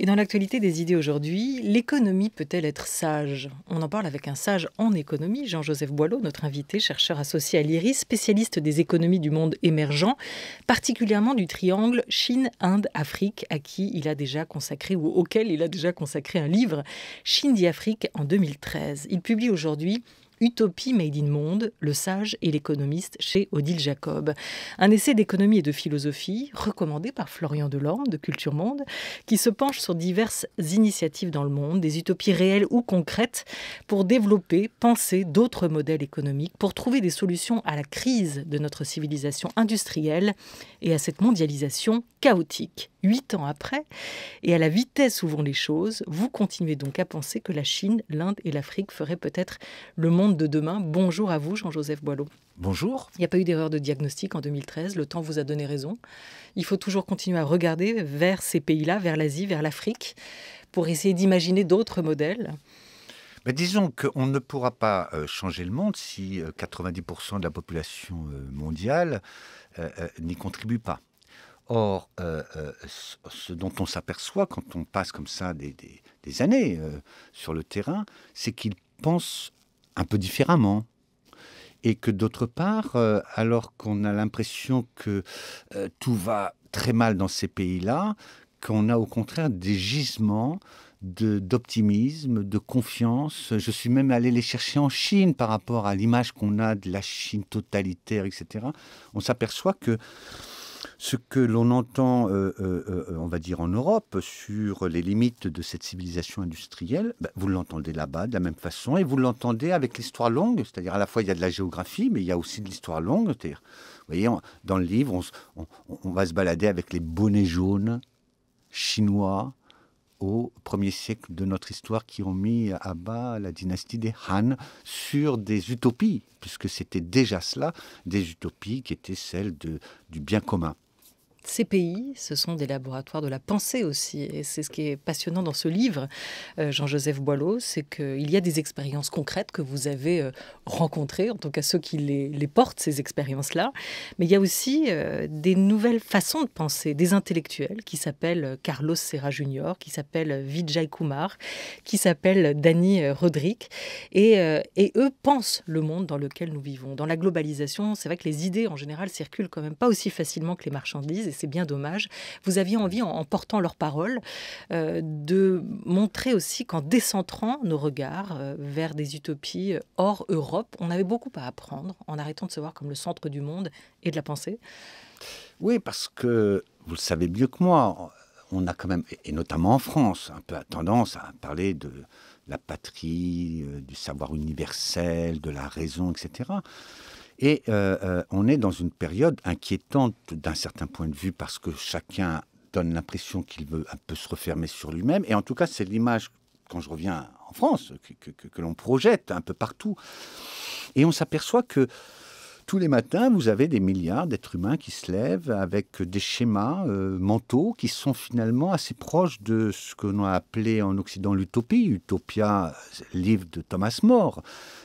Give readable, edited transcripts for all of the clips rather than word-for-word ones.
Et dans l'actualité des idées aujourd'hui, l'économie peut-elle être sage? On en parle avec un sage en économie, Jean-Joseph Boileau, notre invité, chercheur associé à l'IRIS, spécialiste des économies du monde émergent, particulièrement du triangle Chine, Inde, Afrique, à qui il a déjà consacré ou auquel il a déjà consacré un livre, Chine dit Afrique, en 2013. Il publie aujourd'hui Utopie made in monde, le sage et l'économiste chez Odile Jacob. Un essai d'économie et de philosophie recommandé par Florian Delorme de Culture Monde, qui se penche sur diverses initiatives dans le monde, des utopies réelles ou concrètes, pour développer, penser d'autres modèles économiques, pour trouver des solutions à la crise de notre civilisation industrielle et à cette mondialisation chaotique. 8 ans après, et à la vitesse où vont les choses, vous continuez donc à penser que la Chine, l'Inde et l'Afrique feraient peut-être le monde de demain. Bonjour à vous, Jean-Joseph Boileau. Bonjour. Il n'y a pas eu d'erreur de diagnostic en 2013, le temps vous a donné raison. Il faut toujours continuer à regarder vers ces pays-là, vers l'Asie, vers l'Afrique, pour essayer d'imaginer d'autres modèles. Mais disons qu'on ne pourra pas changer le monde si 90% de la population mondiale n'y contribue pas. Or, ce dont on s'aperçoit quand on passe comme ça des années sur le terrain, c'est qu'ils pensent un peu différemment. Et que d'autre part, alors qu'on a l'impression que tout va très mal dans ces pays-là, qu'on a au contraire des gisements d'optimisme, de confiance. Je suis même allé les chercher en Chine par rapport à l'image qu'on a de la Chine totalitaire, etc. On s'aperçoit que ce que l'on entend, on va dire en Europe, sur les limites de cette civilisation industrielle, vous l'entendez là-bas de la même façon, et vous l'entendez avec l'histoire longue, c'est-à-dire à la fois il y a de la géographie, mais il y a aussi de l'histoire longue. C'est-à-dire, vous voyez, dans le livre, on va se balader avec les bonnets jaunes chinois au 1er siècle de notre histoire qui ont mis à bas la dynastie des Han sur des utopies, puisque c'était déjà cela, des utopies qui étaient celles du bien commun. Ces pays, ce sont des laboratoires de la pensée aussi. Et c'est ce qui est passionnant dans ce livre, Jean-Joseph Boileau, c'est qu'il y a des expériences concrètes que vous avez rencontrées, en tout cas ceux qui les portent, ces expériences-là. Mais il y a aussi des nouvelles façons de penser, des intellectuels qui s'appellent Carlos Serra Jr., qui s'appellent Vijay Kumar, qui s'appellent Dani Rodrik. Et eux pensent le monde dans lequel nous vivons. Dans la globalisation, c'est vrai que les idées, en général, circulent quand même pas aussi facilement que les marchandises. Et c'est bien dommage. Vous aviez envie, en portant leurs paroles, de montrer aussi qu'en décentrant nos regards vers des utopies hors Europe, on avait beaucoup à apprendre en arrêtant de se voir comme le centre du monde et de la pensée. Oui, parce que, vous le savez mieux que moi, on a quand même, et notamment en France, un peu tendance à parler de la patrie, du savoir universel, de la raison, etc. Et on est dans une période inquiétante d'un certain point de vue parce que chacun donne l'impression qu'il veut un peu se refermer sur lui-même. Et en tout cas, c'est l'image, quand je reviens en France, que l'on projette un peu partout. Et on s'aperçoit que tous les matins, vous avez des milliards d'êtres humains qui se lèvent avec des schémas mentaux qui sont finalement assez proches de ce qu'on a appelé en Occident l'utopie. Utopia, livre de Thomas More.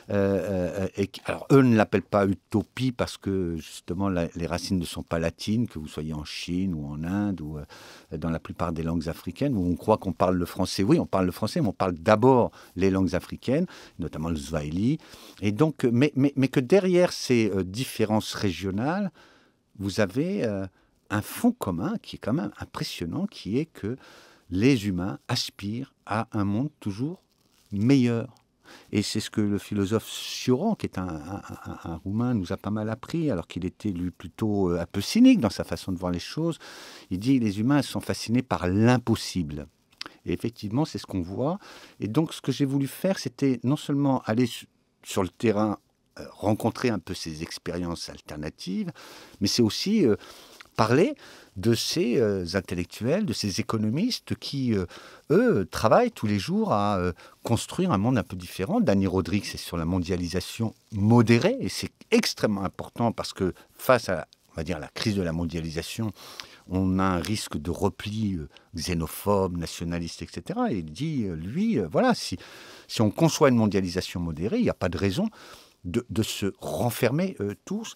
Alors, eux ne l'appellent pas utopie parce que, justement, les racines ne sont pas latines, que vous soyez en Chine ou en Inde ou dans la plupart des langues africaines, où on croit qu'on parle le français. Oui, on parle le français, mais on parle d'abord les langues africaines, notamment le swahili. Et donc, mais que derrière ces différences régionales, vous avez un fond commun qui est quand même impressionnant, qui est que les humains aspirent à un monde toujours meilleur. Et c'est ce que le philosophe Cioran, qui est un Roumain, nous a pas mal appris, alors qu'il était lui plutôt un peu cynique dans sa façon de voir les choses. Il dit les humains sont fascinés par l'impossible. Et effectivement, c'est ce qu'on voit. Et donc, ce que j'ai voulu faire, c'était non seulement aller sur le terrain, rencontrer un peu ces expériences alternatives, mais c'est aussi parler de ces intellectuels, de ces économistes qui, eux, travaillent tous les jours à construire un monde un peu différent. Dani Rodrik, c'est sur la mondialisation modérée, et c'est extrêmement important parce que face à, on va dire, la crise de la mondialisation, on a un risque de repli xénophobe, nationaliste, etc. Et il dit, lui, voilà, si on conçoit une mondialisation modérée, il n'y a pas de raison de se renfermer tous.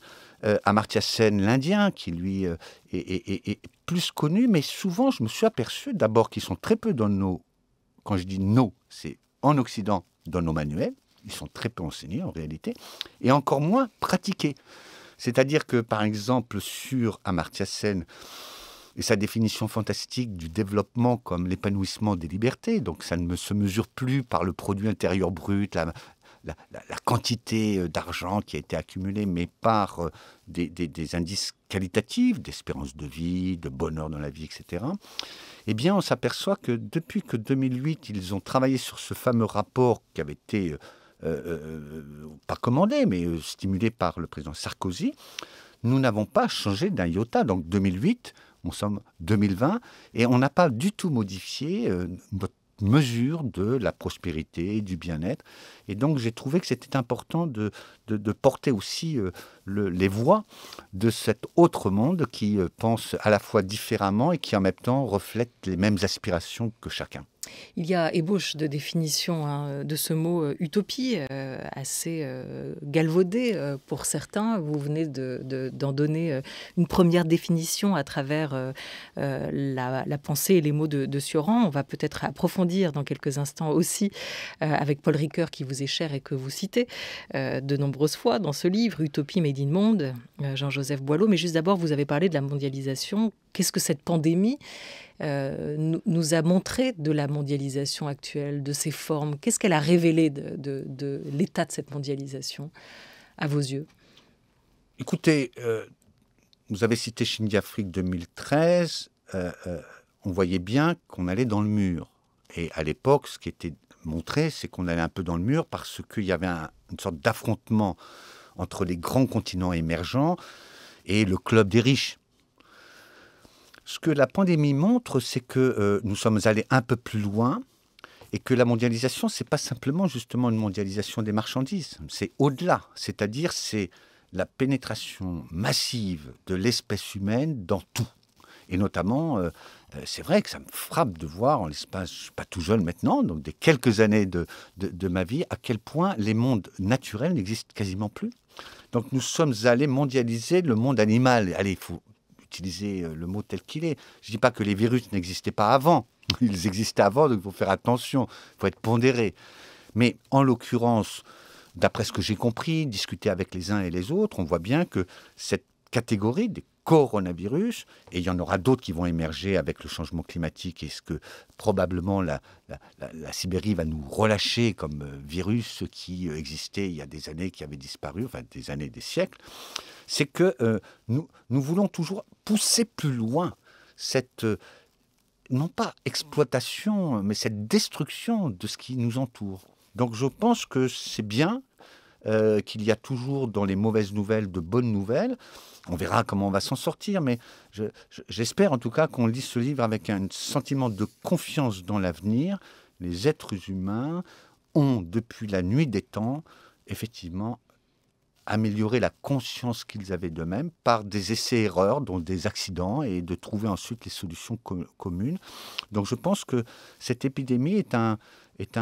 Amartya Sen, l'Indien, qui lui est plus connus, mais souvent, je me suis aperçu d'abord qu'ils sont très peu dans nos... Quand je dis nos, c'est en Occident, dans nos manuels. Ils sont très peu enseignés en réalité, et encore moins pratiqués. C'est-à-dire que, par exemple, sur Amartya Sen et sa définition fantastique du développement comme l'épanouissement des libertés, donc ça ne se mesure plus par le produit intérieur brut, la quantité d'argent qui a été accumulée, mais par des indices qualitatifs, d'espérance de vie, de bonheur dans la vie, etc. Eh bien, on s'aperçoit que depuis que 2008, ils ont travaillé sur ce fameux rapport qui avait été, pas commandé, mais stimulé par le président Sarkozy, nous n'avons pas changé d'un iota. Donc 2008, nous sommes 2020, et on n'a pas du tout modifié notre mesure de la prospérité, du bien-être. Et donc, j'ai trouvé que c'était important de porter aussi les voix de cet autre monde qui pense à la fois différemment et qui, en même temps, reflète les mêmes aspirations que chacun. Il y a ébauche de définition de ce mot utopie, assez galvaudé pour certains. Vous venez d'en donner une première définition à travers la pensée et les mots de Cioran. On va peut-être approfondir dans quelques instants aussi avec Paul Ricoeur, qui vous est cher et que vous citez de nombreuses fois dans ce livre, Utopie made in monde, Jean-Joseph Boileau. Mais juste d'abord, vous avez parlé de la mondialisation. Qu'est-ce que cette pandémie nous a montré de la mondialisation actuelle, de ses formes? Qu'est-ce qu'elle a révélé de l'état de cette mondialisation, à vos yeux? Écoutez, vous avez cité Chine Afrique 2013. On voyait bien qu'on allait dans le mur. Et à l'époque, ce qui était montré, c'est qu'on allait un peu dans le mur parce qu'il y avait une sorte d'affrontement entre les grands continents émergents et le club des riches. Ce que la pandémie montre, c'est que nous sommes allés un peu plus loin et que la mondialisation, ce n'est pas simplement justement une mondialisation des marchandises, c'est au-delà, c'est-à-dire c'est la pénétration massive de l'espèce humaine dans tout. Et notamment, c'est vrai que ça me frappe de voir en l'espace, je ne suis pas tout jeune maintenant, donc des quelques années de ma vie, à quel point les mondes naturels n'existent quasiment plus. Donc nous sommes allés mondialiser le monde animal. Allez, il faut utiliser le mot tel qu'il est. Je ne dis pas que les virus n'existaient pas avant. Ils existaient avant, donc il faut faire attention, il faut être pondéré. Mais en l'occurrence, d'après ce que j'ai compris, discuter avec les uns et les autres, on voit bien que cette catégorie des coronavirus, et il y en aura d'autres qui vont émerger avec le changement climatique, et ce que probablement la Sibérie va nous relâcher comme virus qui existait il y a des années, qui avait disparu, enfin des années, des siècles, c'est que nous voulons toujours pousser plus loin cette, non pas exploitation, mais cette destruction de ce qui nous entoure. Donc je pense que c'est bien qu'il y a toujours dans les mauvaises nouvelles de bonnes nouvelles. On verra comment on va s'en sortir, mais j'espère en tout cas qu'on lit ce livre avec un sentiment de confiance dans l'avenir. Les êtres humains ont, depuis la nuit des temps, effectivement, amélioré la conscience qu'ils avaient d'eux-mêmes par des essais-erreurs, dont des accidents, et de trouver ensuite les solutions communes. Donc je pense que cette épidémie est un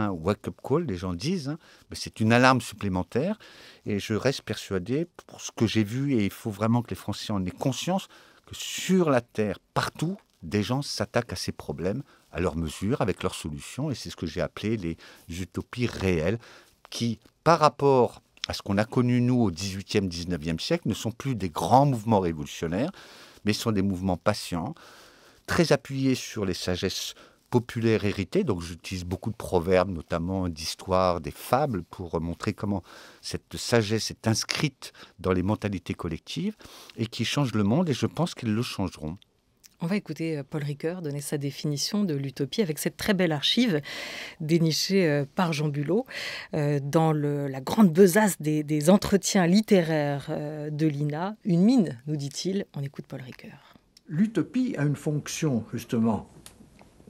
wake-up call, les gens disent, hein, mais c'est une alarme supplémentaire. Et je reste persuadé, pour ce que j'ai vu, et il faut vraiment que les Français en aient conscience, que sur la Terre, partout, des gens s'attaquent à ces problèmes, à leur mesure, avec leurs solutions. Et c'est ce que j'ai appelé les utopies réelles, qui, par rapport à ce qu'on a connu, nous, au XVIIIe, XIXe siècle, ne sont plus des grands mouvements révolutionnaires, mais sont des mouvements patients, très appuyés sur les sagesses populaires héritées. Donc j'utilise beaucoup de proverbes, notamment d'histoires, des fables, pour montrer comment cette sagesse est inscrite dans les mentalités collectives et qui change le monde, et je pense qu'ils le changeront. On va écouter Paul Ricoeur donner sa définition de l'utopie avec cette très belle archive dénichée par Jean Bulot dans la grande besace des entretiens littéraires de l'INA. Une mine, nous dit-il. On écoute Paul Ricoeur. L'utopie a une fonction, justement,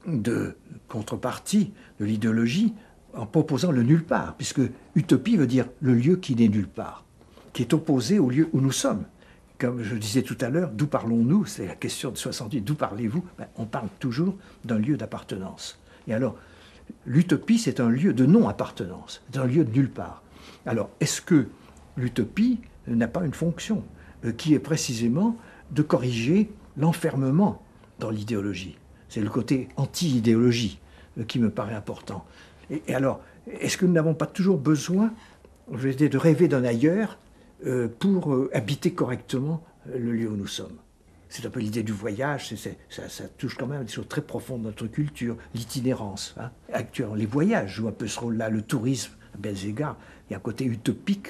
de contrepartie de l'idéologie en proposant le nulle part, puisque utopie veut dire le lieu qui n'est nulle part, qui est opposé au lieu où nous sommes. Comme je disais tout à l'heure, d'où parlons-nous? C'est la question de 68. D'où parlez-vous? On parle toujours d'un lieu d'appartenance. Et alors, l'utopie, c'est un lieu de non-appartenance. C'est un lieu de nulle part. Alors, est-ce que l'utopie n'a pas une fonction qui est précisément de corriger l'enfermement dans l'idéologie. C'est le côté anti-idéologie qui me paraît important. Et alors, est-ce que nous n'avons pas toujours besoin, je vais dire, de rêver d'un ailleurs pour habiter correctement le lieu où nous sommes? C'est un peu l'idée du voyage, ça touche quand même à des choses très profondes de notre culture, l'itinérance. Hein. Actuellement, les voyages jouent un peu ce rôle-là, le tourisme, à bien des égards. Il y a un côté utopique,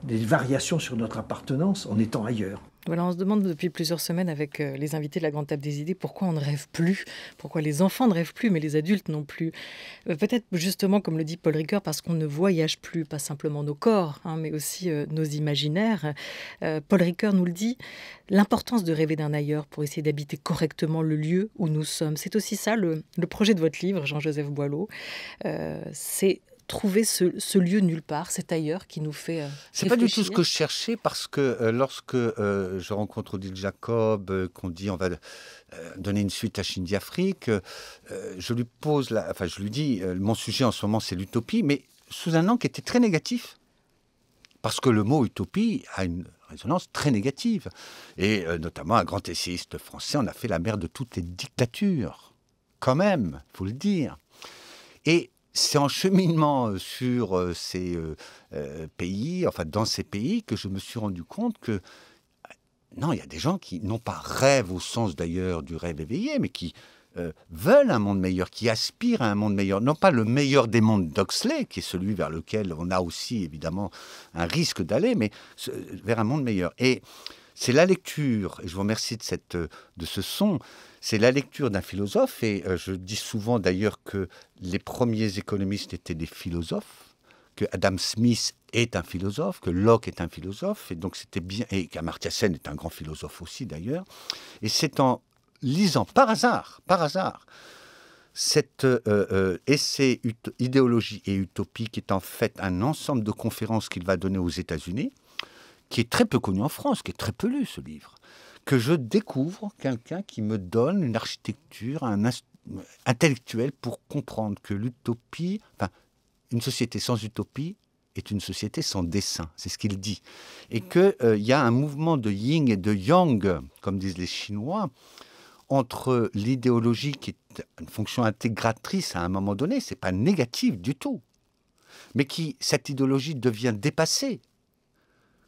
des variations sur notre appartenance en étant ailleurs. Voilà, on se demande depuis plusieurs semaines avec les invités de la Grande Table des Idées pourquoi on ne rêve plus, pourquoi les enfants ne rêvent plus, mais les adultes non plus. Peut-être justement, comme le dit Paul Ricoeur, parce qu'on ne voyage plus, pas simplement nos corps, hein, mais aussi nos imaginaires. Paul Ricoeur nous le dit, l'importance de rêver d'un ailleurs pour essayer d'habiter correctement le lieu où nous sommes. C'est aussi ça le projet de votre livre, Jean-Joseph Boileau. C'est trouver ce lieu nulle part, cet ailleurs qui nous fait c'est pas du tout ce que je cherchais, parce que lorsque je rencontre Odile Jacob, qu'on dit on va donner une suite à Chine d'Afrique, je lui pose, je lui dis, mon sujet en ce moment c'est l'utopie, mais sous un angle qui était très négatif. Parce que le mot utopie a une résonance très négative. Et notamment un grand essayiste français, on a fait la mère de toutes les dictatures. Quand même, il faut le dire. Et c'est en cheminement sur ces pays, enfin dans ces pays, que je me suis rendu compte que non, il y a des gens qui, non pas rêvent au sens d'ailleurs du rêve éveillé, mais qui veulent un monde meilleur, qui aspirent à un monde meilleur. Non pas le meilleur des mondes d'Huxley, qui est celui vers lequel on a aussi évidemment un risque d'aller, mais vers un monde meilleur. Et c'est la lecture, et je vous remercie de ce son, c'est la lecture d'un philosophe, et je dis souvent d'ailleurs que les premiers économistes étaient des philosophes, que Adam Smith est un philosophe, que Locke est un philosophe, et donc c'était bien, et qu'Amartya Sen est un grand philosophe aussi d'ailleurs, et c'est en lisant par hasard, cet essai idéologie et utopie, qui est en fait un ensemble de conférences qu'il va donner aux États-Unis, qui est très peu connu en France, qui est très peu lu, ce livre, que je découvre quelqu'un qui me donne une architecture intellectuelle pour comprendre que l'utopie, une société sans utopie est une société sans dessein, c'est ce qu'il dit. Et qu'il y a un mouvement de yin et de yang, comme disent les Chinois, entre l'idéologie qui est une fonction intégratrice à un moment donné, c'est pas négatif du tout, mais cette idéologie devient dépassée,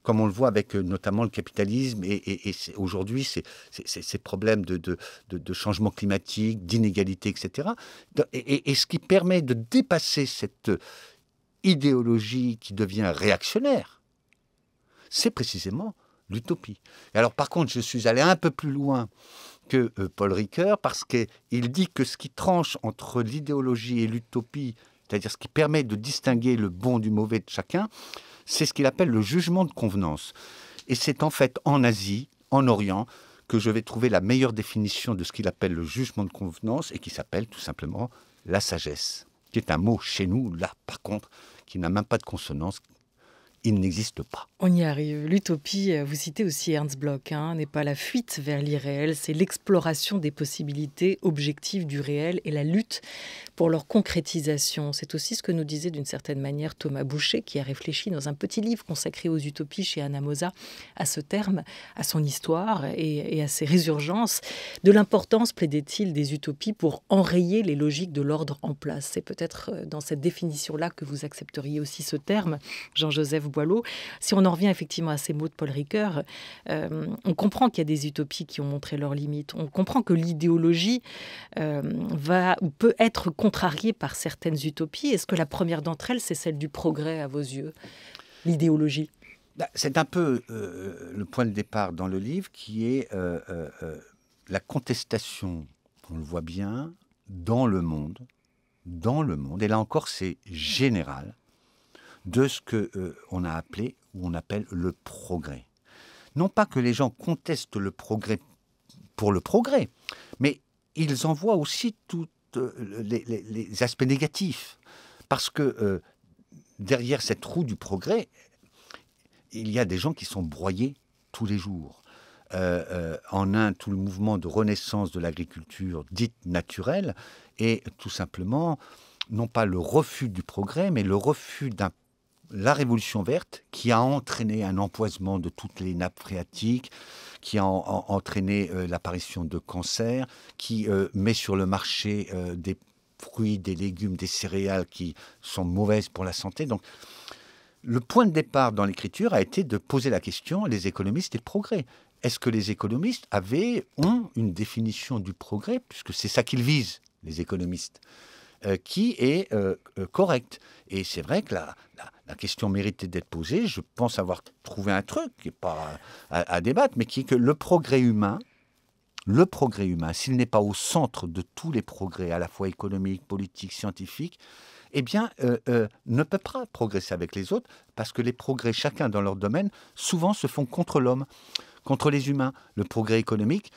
comme on le voit avec notamment le capitalisme et aujourd'hui ces problèmes de changement climatique, d'inégalité, etc. Et ce qui permet de dépasser cette idéologie qui devient réactionnaire, c'est précisément l'utopie. Et alors par contre, je suis allé un peu plus loin que Paul Ricoeur, parce qu'il dit que ce qui tranche entre l'idéologie et l'utopie, c'est-à-dire ce qui permet de distinguer le bon du mauvais de chacun, c'est ce qu'il appelle le jugement de convenance. Et c'est en fait en Asie, en Orient, que je vais trouver la meilleure définition de ce qu'il appelle le jugement de convenance, et qui s'appelle tout simplement la sagesse, qui est un mot chez nous, là par contre, qui n'a même pas de consonance. Il n'existe pas. On y arrive. L'utopie, vous citez aussi Ernst Bloch, n'est pas la fuite vers l'irréel, c'est l'exploration des possibilités objectives du réel et la lutte pour leur concrétisation. C'est aussi ce que nous disait d'une certaine manière Thomas Boucher, qui a réfléchi dans un petit livre consacré aux utopies chez Anna Mosa à ce terme, à son histoire et à ses résurgences. De l'importance, plaidait-il, des utopies pour enrayer les logiques de l'ordre en place. C'est peut-être dans cette définition-là que vous accepteriez aussi ce terme, Jean-Joseph Boileau. Si on en revient effectivement à ces mots de Paul Ricoeur, on comprend qu'il y a des utopies qui ont montré leurs limites. On comprend que l'idéologie va ou peut être contrariée par certaines utopies. Est-ce que la première d'entre elles, c'est celle du progrès à vos yeux, l'idéologie ? C'est un peu le point de départ dans le livre, qui est la contestation, on le voit bien, dans le monde, et là encore c'est général, de ce qu'on a appelé, ou on appelle le progrès. Non pas que les gens contestent le progrès pour le progrès, mais ils en voient aussi tous les aspects négatifs. Parce que derrière cette roue du progrès, il y a des gens qui sont broyés tous les jours. En Inde, tout le mouvement de renaissance de l'agriculture dite naturelle est tout simplement, non pas le refus du progrès, mais le refus d'un la révolution verte qui a entraîné un empoisonnement de toutes les nappes phréatiques, qui a entraîné l'apparition de cancers, qui met sur le marché des fruits, des légumes, des céréales qui sont mauvaises pour la santé. Donc, le point de départ dans l'écriture a été de poser la question, les économistes et le progrès. Est-ce que les économistes ont une définition du progrès, puisque c'est ça qu'ils visent, les économistes, qui est correcte? Et c'est vrai que la question méritait d'être posée. Je pense avoir trouvé un truc qui n'est pas à débattre, mais qui est que le progrès humain, s'il n'est pas au centre de tous les progrès, à la fois économiques, politiques, scientifiques, eh bien, ne peut pas progresser avec les autres, parce que les progrès, chacun dans leur domaine, souvent se font contre l'homme, contre les humains. Le progrès économique,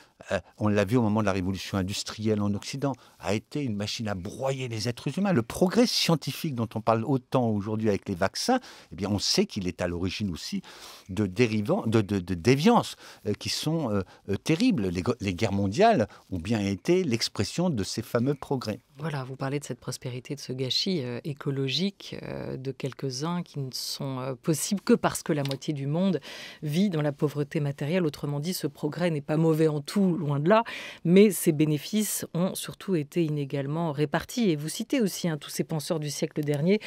on l'a vu au moment de la révolution industrielle en Occident, a été une machine à broyer les êtres humains. Le progrès scientifique dont on parle autant aujourd'hui avec les vaccins, eh bien, on sait qu'il est à l'origine aussi de déviances qui sont terribles. Les guerres mondiales ont bien été l'expression de ces fameux progrès. Voilà, vous parlez de cette prospérité, de ce gâchis écologique de quelques-uns qui ne sont possibles que parce que la moitié du monde vit dans la pauvreté matérielle. Autrement dit, ce progrès n'est pas mauvais en tout, loin de là, mais ses bénéfices ont surtout été inégalement répartis. Et vous citez aussi tous ces penseurs du siècle dernier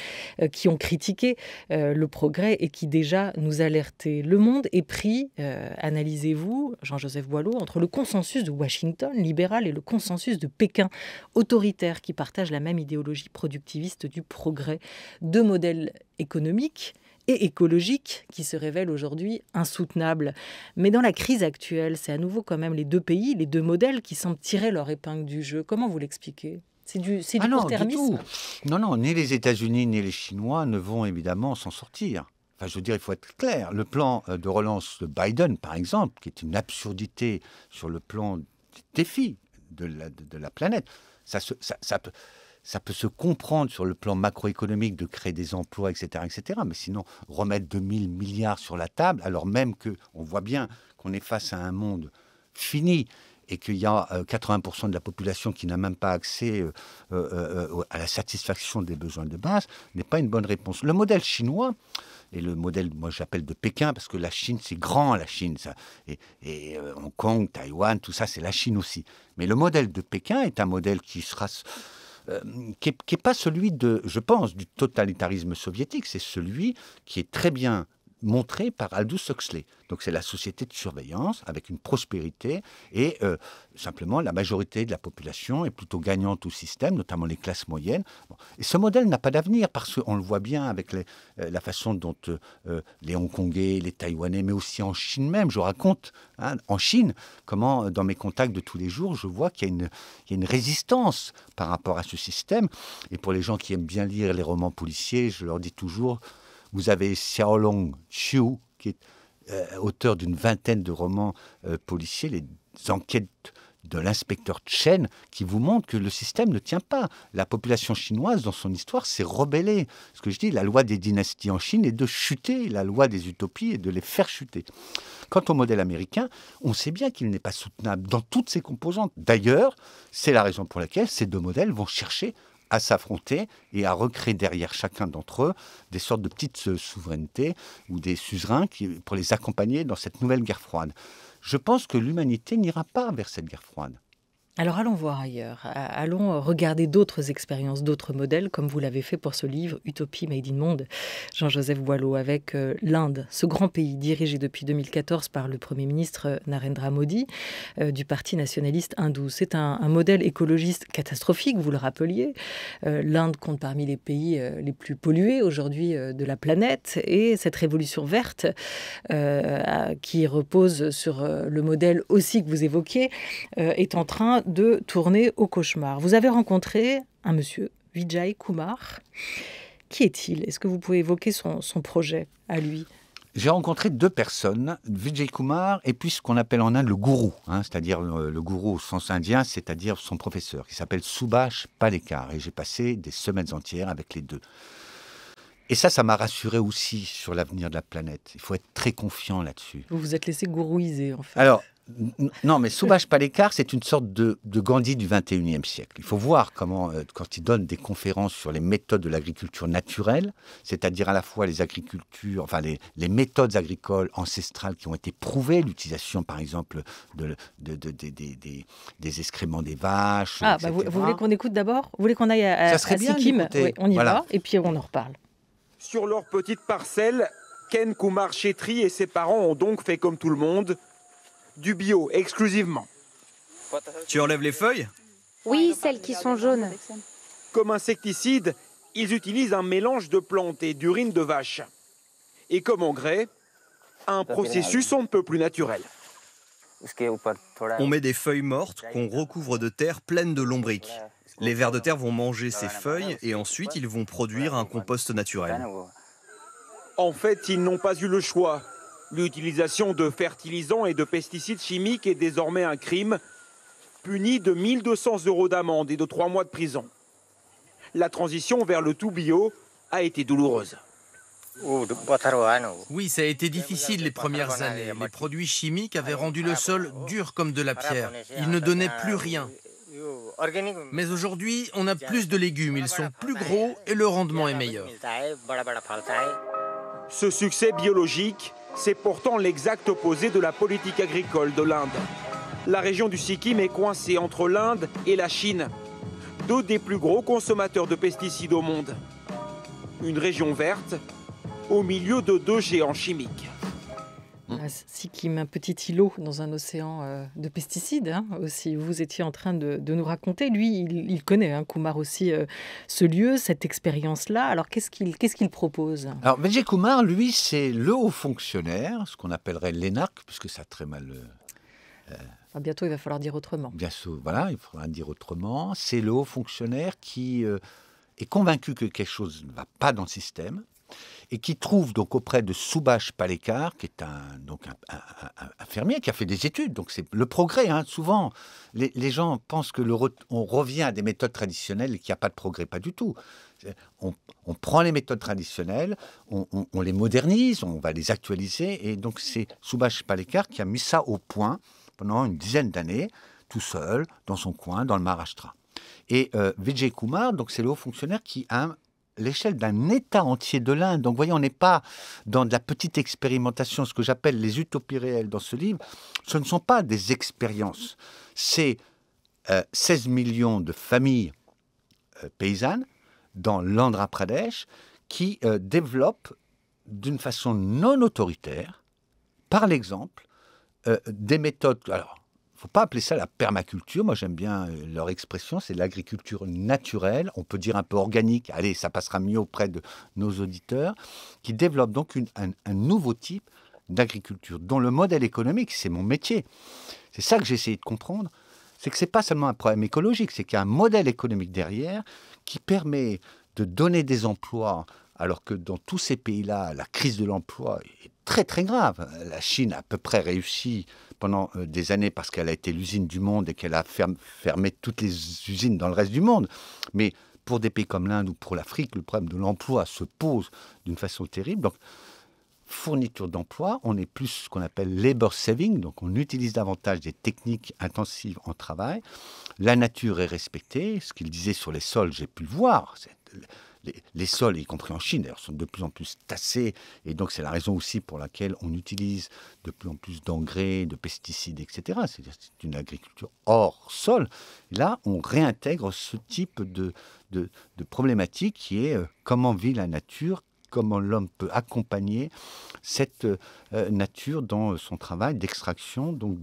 qui ont critiqué le progrès et qui déjà nous alertaient. Le monde est pris, analysez-vous, Jean-Joseph Boileau, entre le consensus de Washington, libéral, et le consensus de Pékin, autoritaire, qui partagent la même idéologie productiviste du progrès. Deux modèles économiques et écologiques qui se révèlent aujourd'hui insoutenables. Mais dans la crise actuelle, c'est à nouveau quand même les deux pays, les deux modèles qui semblent tirer leur épingle du jeu. Comment vous l'expliquez ? C'est du court-termisme ? Non, ni les États-Unis ni les Chinois ne vont évidemment s'en sortir. Enfin, je veux dire, il faut être clair. Le plan de relance de Biden, par exemple, qui est une absurdité sur le plan des défis de la planète, ça peut se comprendre sur le plan macroéconomique de créer des emplois, etc., etc. Mais sinon, remettre 2000 milliards sur la table, alors même qu'on voit bien qu'on est face à un monde fini et qu'il y a 80% de la population qui n'a même pas accès à la satisfaction des besoins de base, n'est pas une bonne réponse. Le modèle chinois, et le modèle, moi j'appelle de Pékin, parce que la Chine, c'est grand, la Chine, ça. Et Hong Kong, Taïwan, tout ça, c'est la Chine aussi. Mais le modèle de Pékin est un modèle qui sera... qui n'est pas celui je pense, du totalitarisme soviétique, c'est celui qui est très bien montré par Aldous Huxley. Donc c'est la société de surveillance avec une prospérité et simplement la majorité de la population est plutôt gagnante au système, notamment les classes moyennes. Bon. Et ce modèle n'a pas d'avenir parce qu'on le voit bien avec la façon dont les Hongkongais, les Taïwanais, mais aussi en Chine même, je raconte en Chine comment dans mes contacts de tous les jours, je vois qu'il y a une résistance par rapport à ce système. Et pour les gens qui aiment bien lire les romans policiers, je leur dis toujours... Vous avez Xiaolong Xiu, qui est auteur d'une vingtaine de romans policiers, les enquêtes de l'inspecteur Chen, qui vous montrent que le système ne tient pas. La population chinoise, dans son histoire, s'est rebellée. Ce que je dis, la loi des dynasties en Chine est de chuter, la loi des utopies est de les faire chuter. Quant au modèle américain, on sait bien qu'il n'est pas soutenable dans toutes ses composantes. D'ailleurs, c'est la raison pour laquelle ces deux modèles vont chercher à s'affronter et à recréer derrière chacun d'entre eux des sortes de petites souverainetés ou des suzerains pour les accompagner dans cette nouvelle guerre froide. Je pense que l'humanité n'ira pas vers cette guerre froide. Alors allons voir ailleurs, allons regarder d'autres expériences, d'autres modèles, comme vous l'avez fait pour ce livre « Utopie Made in Monde », Jean-Joseph Boileau, avec l'Inde, ce grand pays dirigé depuis 2014 par le Premier ministre Narendra Modi du Parti nationaliste hindou. C'est un modèle écologiste catastrophique, vous le rappeliez. L'Inde compte parmi les pays les plus pollués aujourd'hui de la planète, et cette révolution verte qui repose sur le modèle aussi que vous évoquiez est en train de tourner au cauchemar. Vous avez rencontré un monsieur, Vijay Kumar. Qui est-il ? Est-ce que vous pouvez évoquer son projet à lui ? J'ai rencontré deux personnes, Vijay Kumar et puis ce qu'on appelle en Inde le gourou, c'est-à-dire le gourou au sens indien, c'est-à-dire son professeur, qui s'appelle Subhash Palekar. Et j'ai passé des semaines entières avec les deux. Et ça m'a rassuré aussi sur l'avenir de la planète. Il faut être très confiant là-dessus. Vous vous êtes laissé gourouiser, en fait. Alors, Non, mais Subhash Palekar, c'est une sorte de Gandhi du 21e siècle. Il faut voir comment, quand il donne des conférences sur les méthodes de l'agriculture naturelle, c'est-à-dire à la fois les méthodes agricoles ancestrales qui ont été prouvées, l'utilisation, par exemple, des excréments des vaches, etc. Vous voulez qu'on écoute d'abord? Vous voulez qu'on aille à Sikkim? Oui, on y va, et puis on en reparle. Sur leur petite parcelle, Ken Kumar Chetri et ses parents ont donc fait comme tout le monde, du bio exclusivement. Tu enlèves les feuilles? Oui, celles qui sont jaunes. Comme insecticide, ils utilisent un mélange de plantes et d'urine de vache. Et comme engrais, un processus on ne peut plus naturel. On met des feuilles mortes qu'on recouvre de terre pleine de lombriques. Les vers de terre vont manger ces feuilles et ensuite ils vont produire un compost naturel. En fait, ils n'ont pas eu le choix. L'utilisation de fertilisants et de pesticides chimiques est désormais un crime, puni de 1 200 € d'amende et de 3 mois de prison. La transition vers le tout bio a été douloureuse. Oui, ça a été difficile les premières années. Les produits chimiques avaient rendu le sol dur comme de la pierre. Il ne donnait plus rien. Mais aujourd'hui, on a plus de légumes, ils sont plus gros et le rendement est meilleur. Ce succès biologique, c'est pourtant l'exact opposé de la politique agricole de l'Inde. La région du Sikkim est coincée entre l'Inde et la Chine, deux des plus gros consommateurs de pesticides au monde. Une région verte au milieu de deux géants chimiques. Sikkim, un petit îlot dans un océan de pesticides aussi. Vous étiez en train de nous raconter. Lui, il connaît, Kumar aussi, ce lieu, cette expérience-là. Alors, qu'est-ce qu'il propose? Alors, Vijay Kumar, lui, c'est le haut fonctionnaire, ce qu'on appellerait l'énarque, puisque ça a très mal... bientôt, il va falloir dire autrement. Bien sûr, voilà, il faudra dire autrement. C'est le haut fonctionnaire qui est convaincu que quelque chose ne va pas dans le système, et qui trouve donc auprès de Subhash Palekar, qui est un fermier qui a fait des études. Donc c'est le progrès. Souvent, les gens pensent que on revient à des méthodes traditionnelles et qu'il n'y a pas de progrès. Pas du tout. On prend les méthodes traditionnelles, on les modernise, on va les actualiser. Et donc c'est Subhash Palekar qui a mis ça au point pendant une dizaine d'années, tout seul, dans son coin, dans le Maharashtra. Et Vijay Kumar, donc c'est le haut fonctionnaire qui a l'échelle d'un État entier de l'Inde. Donc, vous voyez, on n'est pas dans de la petite expérimentation, ce que j'appelle les utopies réelles dans ce livre. Ce ne sont pas des expériences. C'est 16 millions de familles paysannes dans l'Andhra Pradesh qui développent d'une façon non autoritaire, par l'exemple, des méthodes... Alors, il ne faut pas appeler ça la permaculture. Moi, j'aime bien leur expression, c'est l'agriculture naturelle, on peut dire un peu organique. Allez, ça passera mieux auprès de nos auditeurs, qui développent donc un nouveau type d'agriculture, dont le modèle économique, c'est mon métier. C'est ça que j'ai essayé de comprendre, c'est que ce n'est pas seulement un problème écologique, c'est qu'il y a un modèle économique derrière qui permet de donner des emplois, alors que dans tous ces pays-là, la crise de l'emploi est très très grave. La Chine a à peu près réussi pendant des années parce qu'elle a été l'usine du monde et qu'elle a fermé toutes les usines dans le reste du monde. Mais pour des pays comme l'Inde ou pour l'Afrique, le problème de l'emploi se pose d'une façon terrible. Donc, fourniture d'emploi, on est plus ce qu'on appelle labor saving, donc on utilise davantage des techniques intensives en travail. La nature est respectée. Ce qu'il disait sur les sols, j'ai pu le voir. Les sols, y compris en Chine, d'ailleurs, sont de plus en plus tassés. Et donc, c'est la raison aussi pour laquelle on utilise de plus en plus d'engrais, de pesticides, etc. C'est-à-dire que c'est une agriculture hors sol. Et là, on réintègre ce type de problématique qui est comment vit la nature, comment l'homme peut accompagner cette nature dans son travail d'extraction, donc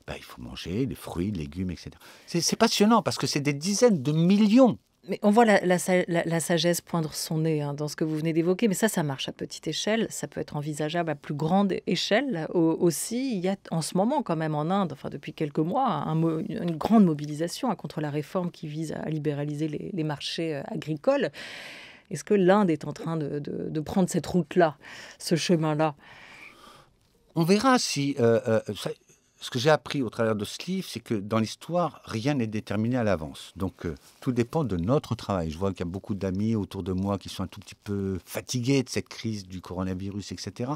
il faut manger des fruits, des légumes, etc. C'est passionnant parce que c'est des dizaines de millions. Mais on voit la sagesse poindre son nez dans ce que vous venez d'évoquer, mais ça marche à petite échelle, ça peut être envisageable à plus grande échelle aussi. Il y a en ce moment quand même en Inde, depuis quelques mois, une grande mobilisation contre la réforme qui vise à libéraliser les marchés agricoles. Est-ce que l'Inde est en train de prendre cette route-là, ce chemin-là? On verra si... ce que j'ai appris au travers de ce livre, c'est que dans l'histoire, rien n'est déterminé à l'avance. Donc, tout dépend de notre travail. Je vois qu'il y a beaucoup d'amis autour de moi qui sont un tout petit peu fatigués de cette crise du coronavirus, etc.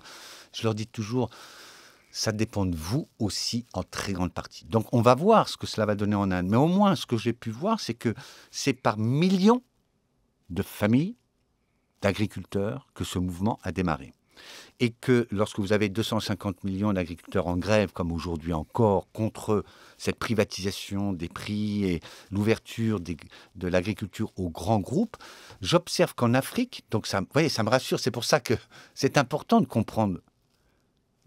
Je leur dis toujours, ça dépend de vous aussi en très grande partie. Donc on va voir ce que cela va donner en Inde. Mais au moins, ce que j'ai pu voir, c'est que c'est par millions de familles, d'agriculteurs, que ce mouvement a démarré. Et que lorsque vous avez 250 millions d'agriculteurs en grève, comme aujourd'hui encore, contre cette privatisation des prix et l'ouverture de l'agriculture aux grands groupes, j'observe qu'en Afrique, donc ça, vous voyez, ça me rassure, c'est pour ça que c'est important de comprendre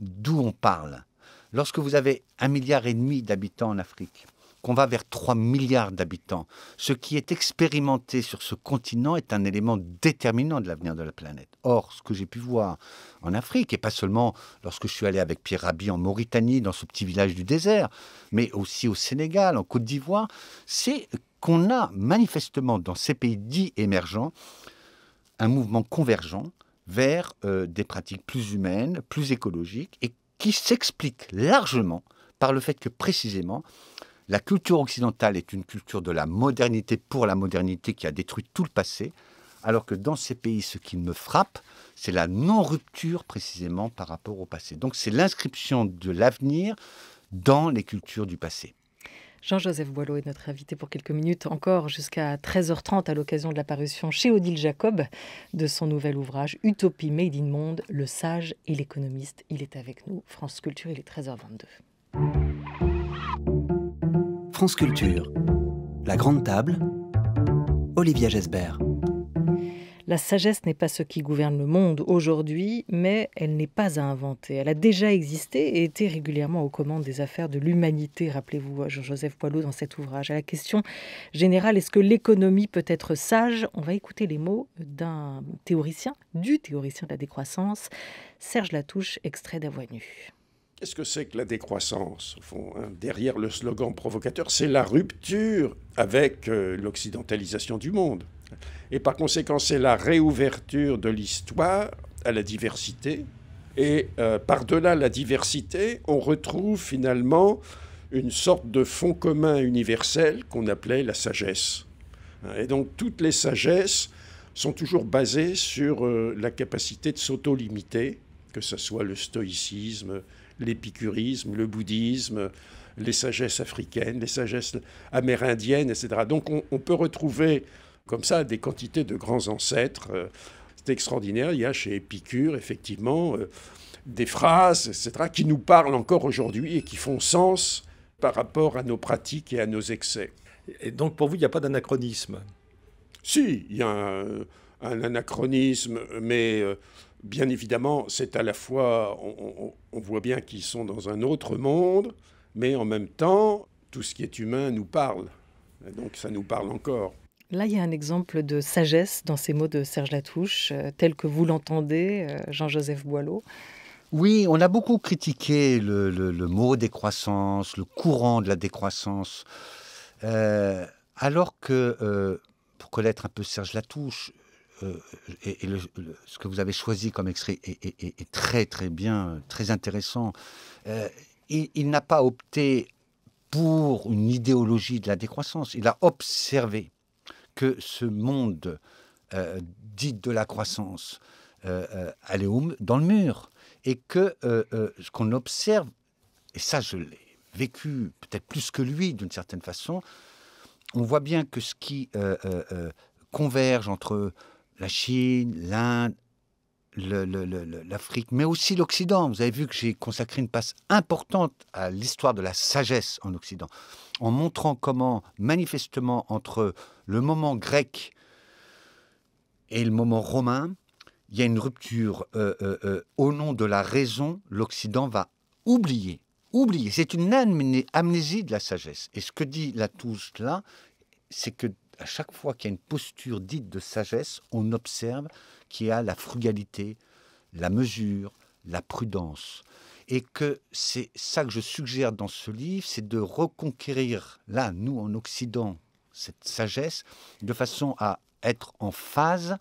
d'où on parle. Lorsque vous avez 1,5 milliard d'habitants en Afrique, qu'on va vers 3 milliards d'habitants, ce qui est expérimenté sur ce continent est un élément déterminant de l'avenir de la planète. Or, ce que j'ai pu voir en Afrique, et pas seulement lorsque je suis allé avec Pierre Rabhi en Mauritanie, dans ce petit village du désert, mais aussi au Sénégal, en Côte d'Ivoire, c'est qu'on a manifestement dans ces pays dits émergents un mouvement convergent vers des pratiques plus humaines, plus écologiques, et qui s'explique largement par le fait que précisément la culture occidentale est une culture de la modernité pour la modernité qui a détruit tout le passé, alors que dans ces pays, ce qui me frappe, c'est la non-rupture précisément par rapport au passé. Donc c'est l'inscription de l'avenir dans les cultures du passé. Jean-Joseph Boileau est notre invité pour quelques minutes encore, jusqu'à 13h30 à l'occasion de la parution chez Odile Jacob de son nouvel ouvrage « Utopie Made in Monde, le sage et l'économiste ». Il est avec nous. France Culture, il est 13h22. France Culture, la grande table, Olivia Gesbert. La sagesse n'est pas ce qui gouverne le monde aujourd'hui, mais elle n'est pas à inventer. Elle a déjà existé et été régulièrement aux commandes des affaires de l'humanité, rappelez-vous, Jean-Joseph Boileau, dans cet ouvrage. À la question générale, est-ce que l'économie peut être sage ? On va écouter les mots du théoricien de la décroissance, Serge Latouche, extrait d'À Voix nue. Qu'est-ce que c'est que la décroissance, au fond, hein ? Derrière le slogan provocateur, c'est la rupture avec l'occidentalisation du monde. Et par conséquent, c'est la réouverture de l'histoire à la diversité. Et par-delà la diversité, on retrouve finalement une sorte de fond commun universel qu'on appelait la sagesse. Et donc toutes les sagesses sont toujours basées sur la capacité de s'auto-limiter, que ce soit le stoïcisme, l'épicurisme, le bouddhisme, les sagesses africaines, les sagesses amérindiennes, etc. Donc on peut retrouver comme ça des quantités de grands ancêtres. C'est extraordinaire. Il y a chez Épicure, effectivement, des phrases, etc., qui nous parlent encore aujourd'hui et qui font sens par rapport à nos pratiques et à nos excès. Et donc pour vous, il n'y a pas d'anachronisme ? Si, il y a un anachronisme, mais bien évidemment, c'est à la fois, on voit bien qu'ils sont dans un autre monde, mais en même temps, tout ce qui est humain nous parle. Et donc ça nous parle encore. Là, il y a un exemple de sagesse dans ces mots de Serge Latouche, tel que vous l'entendez, Jean-Joseph Boileau. Oui, on a beaucoup critiqué le mot décroissance, le courant de la décroissance, alors que, pour connaître un peu Serge Latouche, ce que vous avez choisi comme extrait est très très bien, très intéressant. Il n'a pas opté pour une idéologie de la décroissance, il a observé que ce monde dit de la croissance allait dans le mur. Et que ce qu'on observe, et ça je l'ai vécu peut-être plus que lui d'une certaine façon, on voit bien que ce qui converge entre la Chine, l'Inde, l'Afrique, mais aussi l'Occident. Vous avez vu que j'ai consacré une place importante à l'histoire de la sagesse en Occident, en montrant comment, manifestement, entre le moment grec et le moment romain, il y a une rupture. Au nom de la raison, l'Occident va oublier. C'est une amnésie de la sagesse. Et ce que dit Latouche là, c'est que à chaque fois qu'il y a une posture dite de sagesse, on observe qu'il y a la frugalité, la mesure, la prudence. Et que c'est ça que je suggère dans ce livre, c'est de reconquérir, là, nous, en Occident, cette sagesse, de façon à être en phase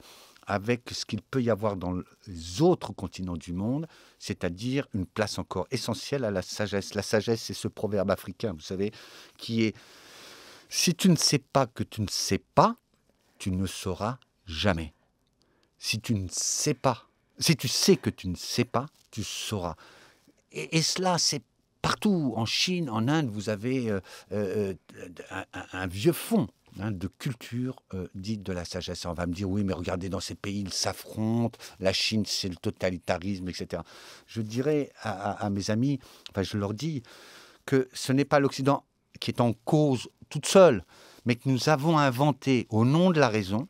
avec ce qu'il peut y avoir dans les autres continents du monde, c'est-à-dire une place encore essentielle à la sagesse. La sagesse, c'est ce proverbe africain, vous savez, qui est « Si tu ne sais pas que tu ne sais pas, tu ne sauras jamais. Si tu sais que tu ne sais pas, tu sauras. » Et cela, c'est partout. En Chine, en Inde, vous avez un vieux fond de culture dite de la sagesse. On va me dire, oui, mais regardez, dans ces pays, ils s'affrontent. La Chine, c'est le totalitarisme, etc. Je dirais à mes amis, je leur dis que ce n'est pas l'Occident qui est en cause toute seule, mais que nous avons inventé, au nom de la raison,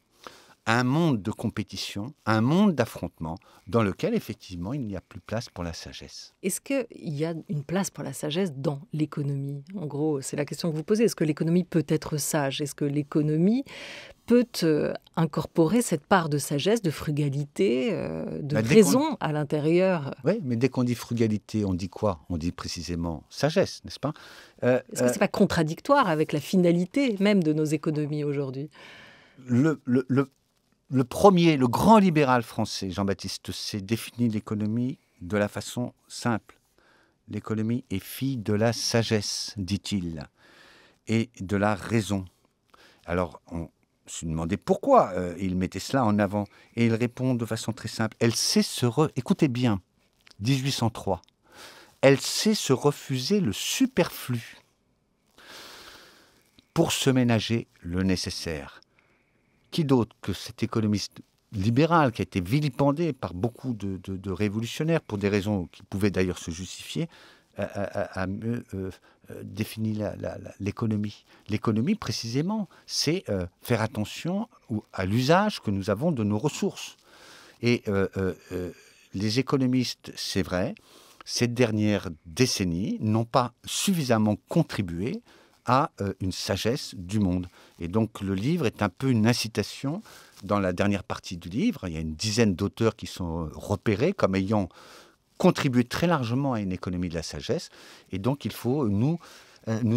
un monde de compétition, un monde d'affrontement, dans lequel, effectivement, il n'y a plus place pour la sagesse. Est-ce qu'il y a une place pour la sagesse dans l'économie ? En gros, c'est la question que vous posez. Est-ce que l'économie peut être sage ? Est-ce que l'économie peut incorporer cette part de sagesse, de frugalité, de raison à l'intérieur ? Oui, mais dès qu'on dit frugalité, on dit quoi ? On dit précisément sagesse, n'est-ce pas ? Est-ce que ce n'est pas contradictoire avec la finalité même de nos économies aujourd'hui ? Le premier, le grand libéral français, Jean-Baptiste Say, définit l'économie de la façon simple. L'économie est fille de la sagesse, dit-il, et de la raison. Alors, on se demandait pourquoi il mettait cela en avant. Et il répond de façon très simple. Elle sait écoutez bien, 1803. Elle sait se refuser le superflu pour se ménager le nécessaire. Qui d'autre que cet économiste libéral qui a été vilipendé par beaucoup de révolutionnaires, pour des raisons qui pouvaient d'ailleurs se justifier, a mieux défini l'économie. L'économie, précisément, c'est faire attention à l'usage que nous avons de nos ressources. Et les économistes, c'est vrai, ces dernières décennies n'ont pas suffisamment contribué à une sagesse du monde. Et donc le livre est un peu une incitation. Dans la dernière partie du livre, il y a une dizaine d'auteurs qui sont repérés comme ayant contribué très largement à une économie de la sagesse. Et donc il faut nous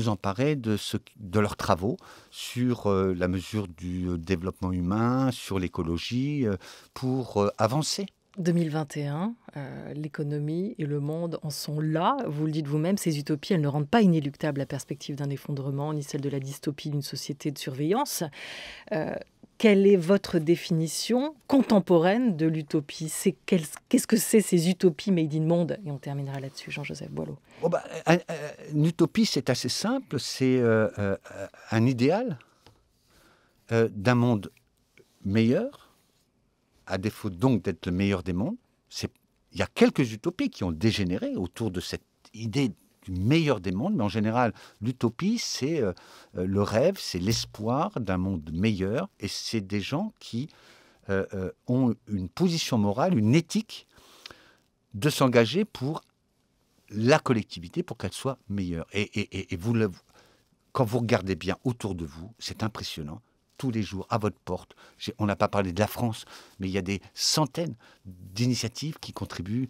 emparer de leurs travaux sur la mesure du développement humain, sur l'écologie, pour avancer. 2021, l'économie et le monde en sont là. Vous le dites vous-même, ces utopies, elles ne rendent pas inéluctable la perspective d'un effondrement, ni celle de la dystopie d'une société de surveillance. Quelle est votre définition contemporaine de l'utopie ? Qu'est-ce que c'est ces utopies made in monde ? Et on terminera là-dessus, Jean-Joseph Boileau. Une utopie, c'est assez simple. C'est un idéal d'un monde meilleur, à défaut donc d'être le meilleur des mondes. Il y a quelques utopies qui ont dégénéré autour de cette idée du meilleur des mondes, mais en général, l'utopie, c'est le rêve, c'est l'espoir d'un monde meilleur, et c'est des gens qui ont une position morale, une éthique de s'engager pour la collectivité, pour qu'elle soit meilleure. Et quand vous regardez bien autour de vous, c'est impressionnant. Tous les jours, à votre porte. On n'a pas parlé de la France, mais il y a des centaines d'initiatives qui contribuent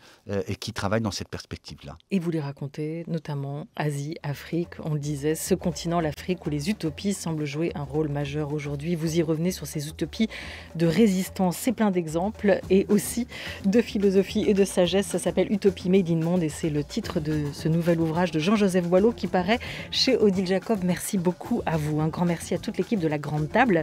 et qui travaillent dans cette perspective-là. Et vous les racontez, notamment Asie, Afrique. On le disait, ce continent, l'Afrique, où les utopies semblent jouer un rôle majeur aujourd'hui. Vous y revenez sur ces utopies de résistance. C'est plein d'exemples et aussi de philosophie et de sagesse. Ça s'appelle Utopie Made in Monde et c'est le titre de ce nouvel ouvrage de Jean-Joseph Boileau qui paraît chez Odile Jacob. Merci beaucoup à vous. Un grand merci à toute l'équipe de La Grande Table,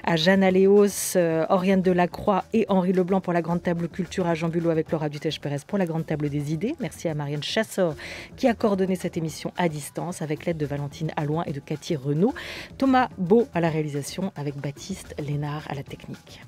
à Jeanne Aléos, Oriane Delacroix et Henri Leblanc pour La Grande Table Culture, à Jean Bulot avec Laura Dutèche-Pérez pour La Grande Table des Idées. Merci à Marianne Chassor qui a coordonné cette émission à distance avec l'aide de Valentine Alloin et de Cathy Renaud. Thomas Beau à la réalisation avec Baptiste Lénard à la technique.